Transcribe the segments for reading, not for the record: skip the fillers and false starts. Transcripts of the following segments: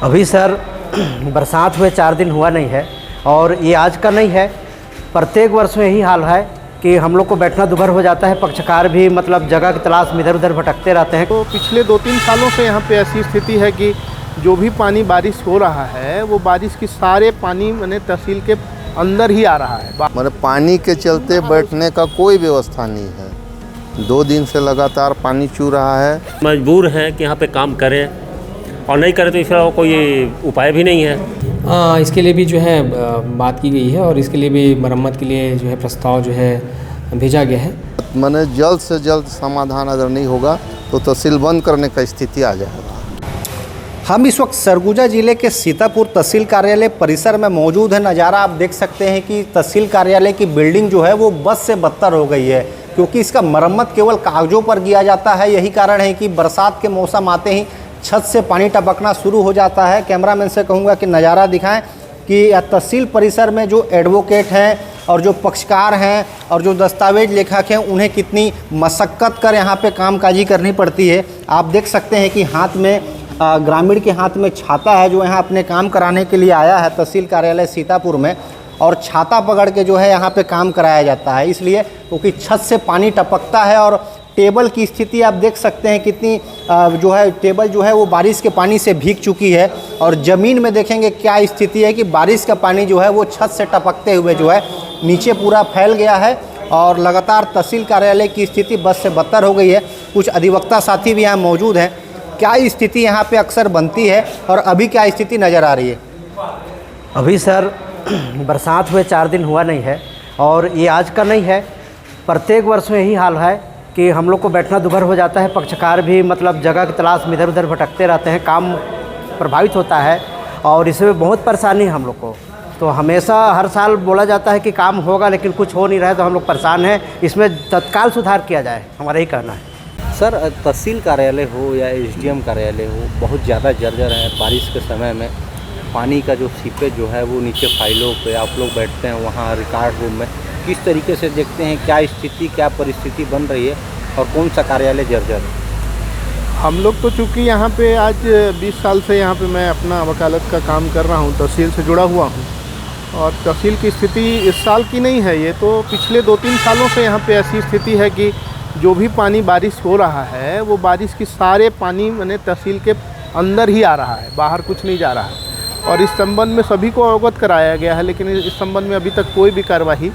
अभी सर बरसात हुए 4 दिन हुआ नहीं है और ये आज का नहीं है। प्रत्येक वर्ष में यही हाल है कि हम लोग को बैठना दुभर हो जाता है। पक्षकार भी मतलब जगह की तलाश में इधर उधर भटकते रहते हैं। तो पिछले 2-3 सालों से यहाँ पे ऐसी स्थिति है कि जो भी पानी बारिश हो रहा है वो बारिश की सारे पानी मैंने तहसील के अंदर ही आ रहा है। मतलब पानी के चलते बैठने का कोई व्यवस्था नहीं है। 2 दिन से लगातार पानी चू रहा है। मजबूर हैं कि यहाँ पे काम करें और नहीं करें तो इसका कोई उपाय भी नहीं है। इसके लिए भी जो है बात की गई है और इसके लिए भी मरम्मत के लिए जो है प्रस्ताव जो है भेजा गया है। मैंने जल्द से जल्द समाधान अगर नहीं होगा तो तहसील बंद करने का स्थिति आ जाएगा। हम इस वक्त सरगुजा जिले के सीतापुर तहसील कार्यालय परिसर में मौजूद है। नज़ारा आप देख सकते हैं कि तहसील कार्यालय की बिल्डिंग जो है वो बद से बदतर हो गई है, क्योंकि इसका मरम्मत केवल कागजों पर किया जाता है। यही कारण है कि बरसात के मौसम आते ही छत से पानी टपकना शुरू हो जाता है। कैमरामैन से कहूँगा कि नज़ारा दिखाएं कि तहसील परिसर में जो एडवोकेट हैं और जो पक्षकार हैं और जो दस्तावेज लेखक हैं उन्हें कितनी मशक्क़त कर यहाँ पे कामकाजी करनी पड़ती है। आप देख सकते हैं कि हाथ में ग्रामीण के हाथ में छाता है, जो यहाँ अपने काम कराने के लिए आया है तहसील कार्यालय सीतापुर में, और छाता पकड़ के जो है यहाँ पे काम कराया जाता है। इसलिए क्योंकि छत से पानी टपकता है और टेबल की स्थिति आप देख सकते हैं कितनी जो है टेबल जो है वो बारिश के पानी से भीग चुकी है। और ज़मीन में देखेंगे क्या स्थिति है कि बारिश का पानी जो है वो छत से टपकते हुए जो है नीचे पूरा फैल गया है और लगातार तहसील कार्यालय की स्थिति बद से बदतर हो गई है। कुछ अधिवक्ता साथी भी यहाँ मौजूद हैं। क्या स्थिति यहाँ पे अक्सर बनती है और अभी क्या स्थिति नज़र आ रही है? अभी सर बरसात हुए 4 दिन हुआ नहीं है और ये आज का नहीं है। प्रत्येक वर्ष में यही हाल है कि हम लोग को बैठना दुभर हो जाता है। पक्षकार भी मतलब जगह की तलाश में इधर उधर भटकते रहते हैं। काम प्रभावित होता है और इसमें बहुत परेशानी है हम लोग को। तो हमेशा हर साल बोला जाता है कि काम होगा, लेकिन कुछ हो नहीं रहा है, तो हम लोग परेशान हैं। इसमें तत्काल सुधार किया जाए, हमारा ही कहना है। सर, तहसील कार्यालय हो या एसडीएम कार्यालय हो, बहुत ज़्यादा जर्जर है। बारिश के समय में पानी का जो सीपेज जो है वो नीचे फाइलों पे आप लोग बैठते हैं वहाँ रिकॉर्ड रूम में, किस तरीके से देखते हैं, क्या स्थिति क्या परिस्थिति बन रही है और कौन सा कार्यालय जर्जर है? हम लोग तो चूँकि यहाँ पे आज 20 साल से यहाँ पे मैं अपना वकालत का काम कर रहा हूँ, तहसील से जुड़ा हुआ हूँ, और तहसील की स्थिति इस साल की नहीं है, ये तो पिछले 2-3 सालों से यहाँ पे ऐसी स्थिति है कि जो भी पानी बारिश हो रहा है वो बारिश की सारे पानी मैंने तहसील के अंदर ही आ रहा है, बाहर कुछ नहीं जा रहा है। और इस संबंध में सभी को अवगत कराया गया है, लेकिन इस संबंध में अभी तक कोई भी कार्रवाई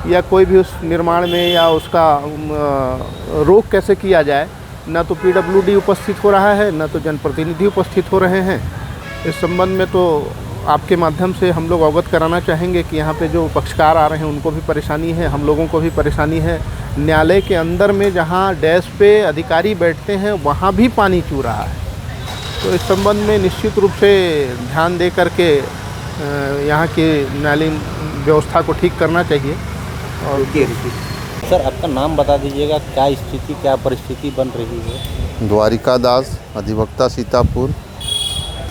या कोई भी उस निर्माण में या उसका रोक कैसे किया जाए, ना तो पीडब्ल्यूडी उपस्थित हो रहा है, ना तो जनप्रतिनिधि उपस्थित हो रहे हैं। इस संबंध में तो आपके माध्यम से हम लोग अवगत कराना चाहेंगे कि यहाँ पे जो पक्षकार आ रहे हैं उनको भी परेशानी है, हम लोगों को भी परेशानी है। न्यायालय के अंदर में जहाँ डेस्क पे अधिकारी बैठते हैं वहाँ भी पानी चू रहा है। तो इस संबंध में निश्चित रूप से ध्यान दे करके यहाँ की न्यायालयीन व्यवस्था को ठीक करना चाहिए। और सर, आपका नाम बता दीजिएगा, क्या स्थिति क्या परिस्थिति बन रही है? द्वारिका दास, अधिवक्ता सीतापुर।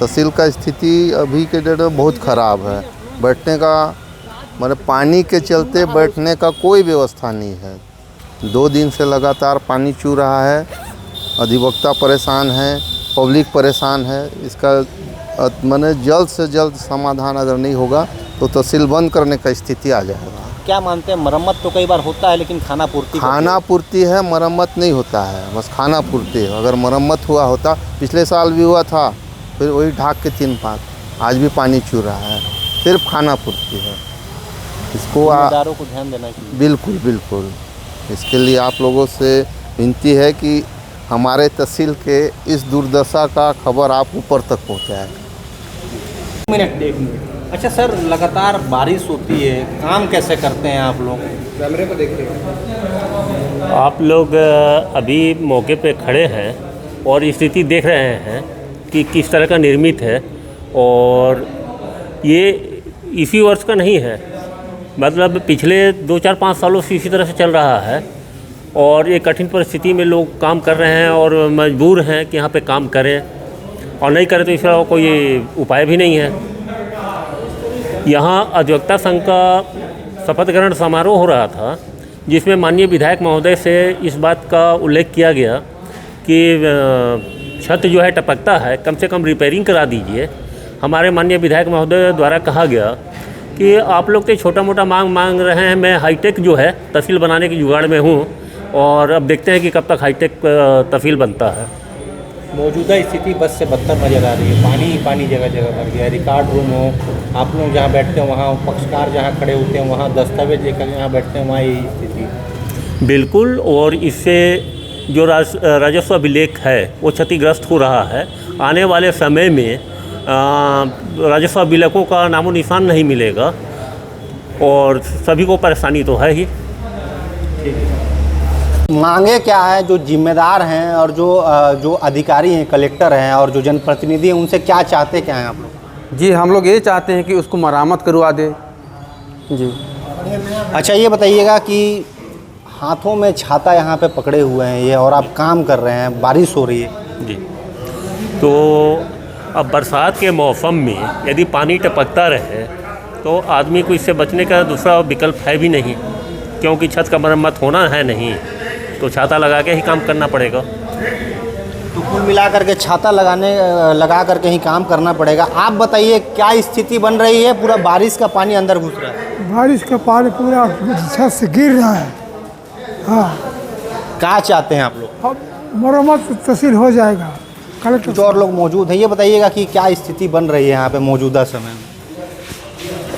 तहसील का स्थिति अभी के डेट में बहुत ख़राब है। बैठने का मतलब पानी के चलते बैठने का कोई व्यवस्था नहीं है। 2 दिन से लगातार पानी चू रहा है। अधिवक्ता परेशान है, पब्लिक परेशान है। इसका मैंने जल्द से जल्द समाधान अगर नहीं होगा तो तहसील बंद करने का स्थिति आ जाएगा। क्या मानते हैं, मरम्मत तो कई बार होता है लेकिन खाना पूर्ति है, मरम्मत नहीं होता है, बस खाना पूर्ति है। अगर मरम्मत हुआ होता, पिछले साल भी हुआ था, फिर वही ढाक के 3 पात, आज भी पानी चू रहा है, सिर्फ खाना पूर्ति है। इसको जिम्मेदारों को ध्यान देना चाहिए। बिल्कुल बिल्कुल। इसके लिए आप लोगों से विनती है कि हमारे तहसील के इस दुर्दशा का खबर आप ऊपर तक पहुँचाएं। एक मिनट। अच्छा सर, लगातार बारिश होती है, काम कैसे करते हैं आप लोग? कैमरे पर देखिए। आप लोग अभी मौके पे खड़े हैं और स्थिति देख रहे हैं कि किस तरह का निर्मित है, और ये इसी वर्ष का नहीं है, मतलब पिछले 2-4-5 सालों से इसी तरह से चल रहा है। और ये कठिन परिस्थिति में लोग काम कर रहे हैं और मजबूर हैं कि यहाँ पे काम करें और नहीं करें तो इसका कोई उपाय भी नहीं है। यहाँ अधिवक्ता संघ का शपथ ग्रहण समारोह हो रहा था, जिसमें माननीय विधायक महोदय से इस बात का उल्लेख किया गया कि छत जो है टपकता है, कम से कम रिपेयरिंग करा दीजिए। हमारे माननीय विधायक महोदय द्वारा कहा गया कि आप लोग तो छोटा मोटा मांग रहे हैं, मैं हाईटेक जो है तहसील बनाने की जुगाड़ में हूँ और अब देखते हैं कि कब तक हाईटेक तहसील बनता है। मौजूदा स्थिति बस से बदतर नजर आ रही है, पानी ही पानी जगह जगह भर गया। रिकॉर्ड रूम हो, आप लोग जहाँ बैठते हैं वहाँ, पक्षकार जहाँ खड़े होते हैं वहाँ, दस्तावेज लेकर जहाँ बैठते हैं वहाँ यही स्थिति। बिल्कुल, और इससे जो राजस्व अभिलेख है वो क्षतिग्रस्त हो रहा है। आने वाले समय में राजस्व अभिलेखों का नामो निशान नहीं मिलेगा और सभी को परेशानी तो है ही। मांगे क्या है, जो जिम्मेदार हैं और जो अधिकारी हैं, कलेक्टर हैं और जो जनप्रतिनिधि हैं, उनसे क्या चाहते क्या हैं आप लोग? जी, हम लोग ये चाहते हैं कि उसको मरम्मत करवा दे जी। अच्छा, ये बताइएगा कि हाथों में छाता यहाँ पे पकड़े हुए हैं ये, और आप काम कर रहे हैं, बारिश हो रही है जी, तो अब बरसात के मौसम में यदि पानी टपकता रहे तो आदमी को इससे बचने का दूसरा विकल्प है भी नहीं, क्योंकि छत का मरम्मत होना है नहीं तो छाता लगा के ही काम करना पड़ेगा। तो कुल मिला करके छाता लगा करके ही काम करना पड़ेगा। आप बताइए क्या स्थिति बन रही है? पूरा बारिश का पानी अंदर घुस रहा है, बारिश का पानी पूरा छत से गिर रहा है। हाँ, क्या चाहते हैं आप लोग? अब मरम्मत तहसील हो जाएगा। कलेक्टर कुछ और लोग मौजूद हैं, ये बताइएगा कि क्या स्थिति बन रही है यहाँ पे मौजूदा समय में?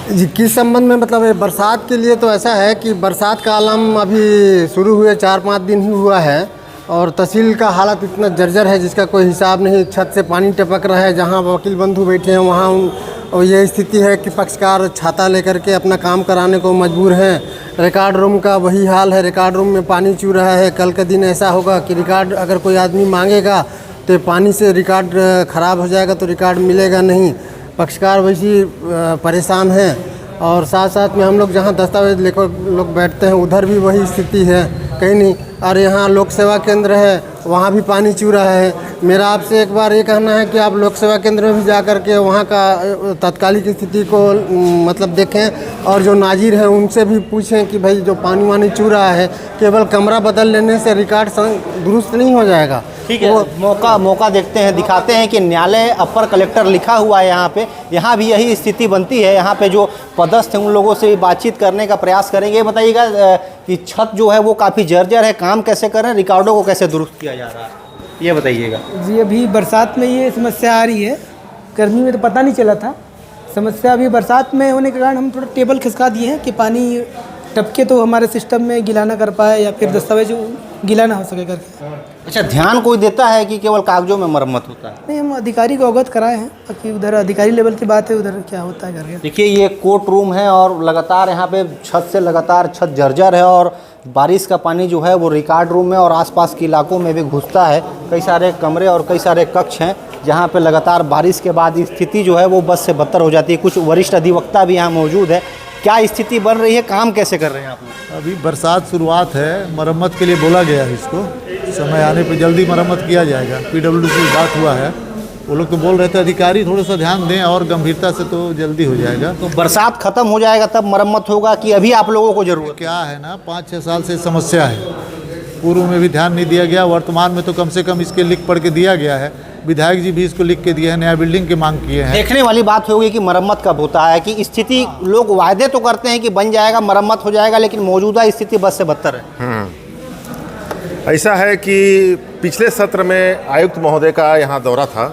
जी, किस संबंध में? मतलब ये बरसात के लिए तो ऐसा है कि बरसात का आलम अभी शुरू हुए 4-5 दिन ही हुआ है और तहसील का हालत इतना जर्जर है जिसका कोई हिसाब नहीं। छत से पानी टपक रहा है, जहाँ वकील बंधु बैठे हैं वहाँ और ये स्थिति है कि पक्षकार छाता लेकर के अपना काम कराने को मजबूर हैं। रिकॉर्ड रूम का वही हाल है, रिकॉर्ड रूम में पानी चू रहा है। कल के दिन ऐसा होगा कि रिकॉर्ड अगर कोई आदमी मांगेगा तो पानी से रिकॉर्ड ख़राब हो जाएगा तो रिकॉर्ड मिलेगा नहीं। पक्षकार वैसी परेशान हैं और साथ साथ में हम लोग जहाँ दस्तावेज लेकर लोग बैठते हैं उधर भी वही स्थिति है, कहीं नहीं। और यहाँ लोक सेवा केंद्र है, वहाँ भी पानी चू रहा है। मेरा आपसे एक बार ये कहना है कि आप लोक सेवा केंद्र में भी जा कर के वहाँ का तात्कालिक स्थिति को मतलब देखें और जो नाजिर हैं उनसे भी पूछें कि भाई जो पानी वानी चू रहा है केवल कमरा बदल लेने से रिकॉर्ड दुरुस्त नहीं हो जाएगा। ठीक है, मौका देखते हैं, दिखाते हैं कि न्यायालय अपर कलेक्टर लिखा हुआ है यहाँ भी यही स्थिति बनती है। यहाँ पे जो पदस्थ हैं उन लोगों से बातचीत करने का प्रयास करेंगे। ये बताइएगा कि छत जो है वो काफ़ी जर्जर है, काम कैसे कर रहे हैं, रिकॉर्डों को कैसे दुरुस्त किया जा रहा है, ये बताइएगा। जी, अभी बरसात में ये समस्या आ रही है, गर्मी में तो पता नहीं चला था। समस्या अभी बरसात में होने के कारण हम थोड़ा टेबल खिसका दिए हैं कि पानी टपके तो हमारे सिस्टम में गीला ना कर पाए या फिर दस्तावेज गीला ना हो सके करके। अच्छा, ध्यान कोई देता है कि केवल कागजों में मरम्मत होता है? नहीं, हम अधिकारी को अवगत कराए हैं कि उधर अधिकारी लेवल की बात है, उधर क्या होता है करके। देखिए, ये कोर्ट रूम है और लगातार यहाँ पे छत जर्जर है और बारिश का पानी जो है वो रिकॉर्ड रूम में और आसपास के इलाकों में भी घुसता है। कई सारे कमरे और कई सारे कक्ष हैं जहाँ पे लगातार बारिश के बाद स्थिति जो है वो बद से बदतर हो जाती है। कुछ वरिष्ठ अधिवक्ता भी यहाँ मौजूद है। क्या स्थिति बन रही है, काम कैसे कर रहे हैं आप लोग? अभी बरसात शुरुआत है, मरम्मत के लिए बोला गया है, इसको समय आने पे जल्दी मरम्मत किया जाएगा। PWD से बात हुआ है, वो लोग तो बोल रहे थे अधिकारी थोड़ा सा ध्यान दें और गंभीरता से तो जल्दी हो जाएगा। तो बरसात खत्म हो जाएगा तब मरम्मत होगा कि अभी आप लोगों को जरूरत? क्या है ना, 5-6 साल से समस्या है, पूर्व में भी ध्यान नहीं दिया गया, वर्तमान में तो कम से कम इसके लिख पढ़ के दिया गया है। विधायक जी भी इसको लिख के दिए हैं, नया बिल्डिंग की मांग किए हैं। देखने वाली बात होगी कि मरम्मत कब होता है, कि स्थिति लोग वायदे तो करते हैं कि बन जाएगा, मरम्मत हो जाएगा, लेकिन मौजूदा स्थिति बद से बदतर है। ऐसा है कि पिछले सत्र में आयुक्त महोदय का यहाँ दौरा था।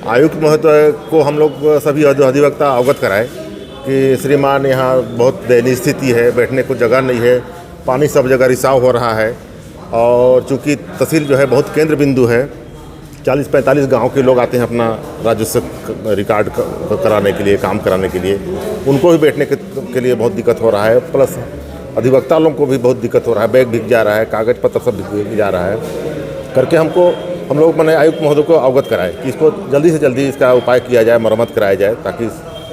आयुक्त महोदय को हम लोग सभी अधिवक्ता अवगत कराए कि श्रीमान यहाँ बहुत दयनीय स्थिति है, बैठने को जगह नहीं है, पानी सब जगह रिसाव हो रहा है और चूँकि तहसील जो है बहुत केंद्र बिंदु है, 40-45 गांव के लोग आते हैं अपना राजस्व रिकॉर्ड कराने के लिए, काम कराने के लिए, उनको भी बैठने के लिए बहुत दिक्कत हो रहा है। प्लस अधिवक्ता लोगों को भी बहुत दिक्कत हो रहा है, बैग भीग जा रहा है, कागज पत्र सब भीग जा रहा है करके हम लोग मैंने आयुक्त महोदय को अवगत कराए कि इसको जल्दी से जल्दी इसका उपाय किया जाए, मरम्मत कराया जाए ताकि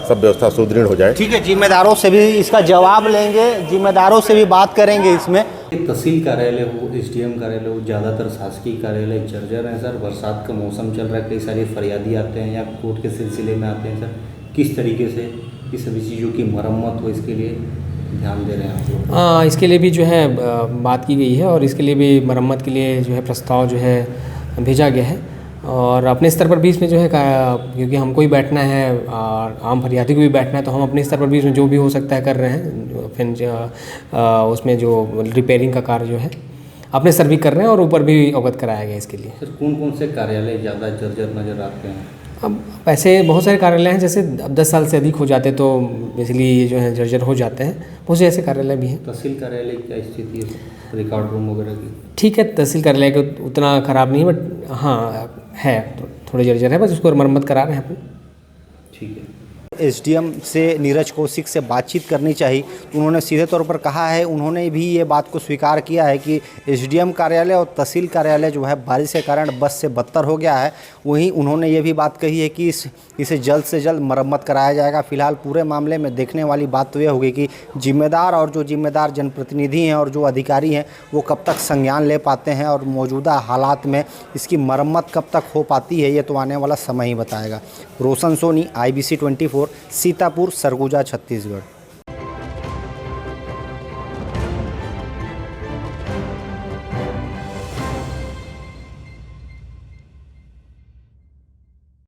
सब व्यवस्था सुदृढ़ हो जाए। ठीक है, जिम्मेदारों से भी इसका जवाब लेंगे, जिम्मेदारों से भी बात करेंगे इसमें। तहसील कार्यालय हो, SDM कार्यालय हो, ज़्यादातर शासकीय कार्यालय जर्जर हैं सर। बरसात का मौसम चल रहा है, कई सारे फरियादी आते हैं या कोर्ट के सिलसिले में आते हैं सर। किस तरीके से इस सभी चीज़ों की मरम्मत हो, इसके लिए ध्यान दे रहे हैं आप लोग? इसके लिए भी जो है बात की गई है और इसके लिए भी मरम्मत के लिए जो है प्रस्ताव जो है भेजा गया है और अपने स्तर पर भी इसमें जो है क्योंकि हमको ही बैठना है और आम फरियादी को भी बैठना है, तो हम अपने स्तर पर भी इसमें जो भी हो सकता है कर रहे हैं। फिर उसमें जो रिपेयरिंग का कार्य जो है अपने स्तर भी कर रहे हैं और ऊपर भी अवगत कराया गया इसके लिए। सर कौन कौन से कार्यालय ज़्यादा जर्जर नज़र आते हैं? अब ऐसे बहुत सारे कार्यालय हैं, जैसे अब 10 साल से अधिक हो जाते तो इसलिए ये जो है जर्जर हो जाते हैं। बहुत से ऐसे कार्यालय भी हैं। तहसील कार्यालय की क्या स्थिति है, रिकॉर्ड रूम वगैरह की? ठीक है, तहसील कार्यालय का उतना ख़राब नहीं है, बट हाँ है थोड़े जर्जर है, बस उसको मरम्मत करा रहे हैं अपन। ठीक है। एसडीएम से नीरज कौशिक से बातचीत करनी चाहिए, तो उन्होंने सीधे तौर पर कहा है, उन्होंने भी ये बात को स्वीकार किया है कि एसडीएम कार्यालय और तहसील कार्यालय जो है बारिश के कारण बस से बदतर हो गया है। वहीं उन्होंने ये भी बात कही है कि इसे जल्द से जल्द मरम्मत कराया जाएगा। फिलहाल पूरे मामले में देखने वाली बात तो ये होगी कि जिम्मेदार और जो जिम्मेदार जनप्रतिनिधि हैं और जो अधिकारी हैं वो कब तक संज्ञान ले पाते हैं और मौजूदा हालात में इसकी मरम्मत कब तक हो पाती है, ये तो आने वाला समय ही बताएगा। रोशन सोनी, IBC 24, सीतापुर, सरगुजा, छत्तीसगढ़।